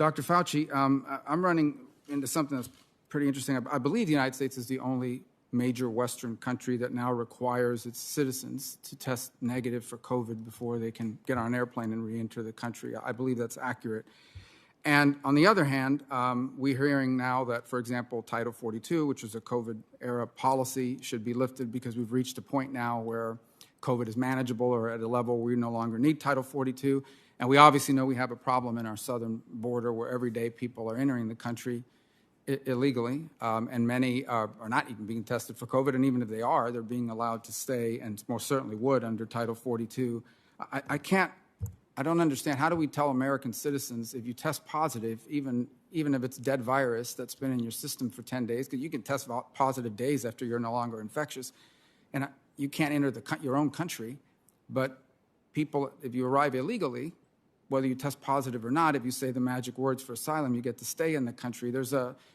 Dr. Fauci, I'm running into something that's pretty interesting. I believe the United States is the only major Western country that now requires its citizens to test negative for COVID before they can get on an airplane and re-enter the country. I believe that's accurate. And on the other hand, we're hearing now that, for example, Title 42, which is a COVID-era policy, should be lifted because we've reached a point now where COVID is manageable or at a level where we no longer need Title 42. And we obviously know we have a problem in our southern border where every day people are entering the country illegally, and many are not even being tested for COVID, and even if they are, they're being allowed to stay, and most certainly would under Title 42. I don't understand. How do we tell American citizens if you test positive, even if it's dead virus that's been in your system for 10 days, because you can test positive days after you're no longer infectious, and you can't enter your own country, but people, if you arrive illegally, whether you test positive or not, if you say the magic words for asylum, you get to stay in the country.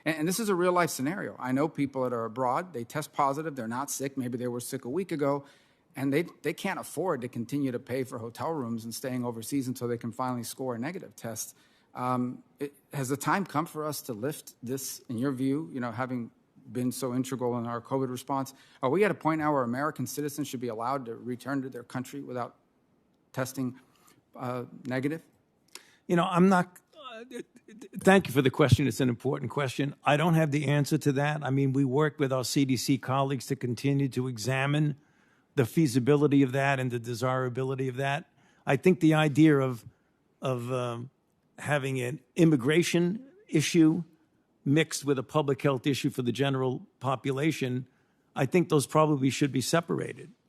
And this is a real life scenario. I know people that are abroad, they test positive, they're not sick, maybe they were sick a week ago, and they can't afford to continue to pay for hotel rooms and staying overseas until they can finally score a negative test. Has the time come for us to lift this, in your view, having been so integral in our COVID response? Are we at a point now where American citizens should be allowed to return to their country without testing negative? I'm not. Thank you for the question. It's an important question. I don't have the answer to that. I mean, we work with our CDC colleagues to continue to examine the feasibility of that and the desirability of that. I think the idea of having an immigration issue mixed with a public health issue for the general population, I think those probably should be separated.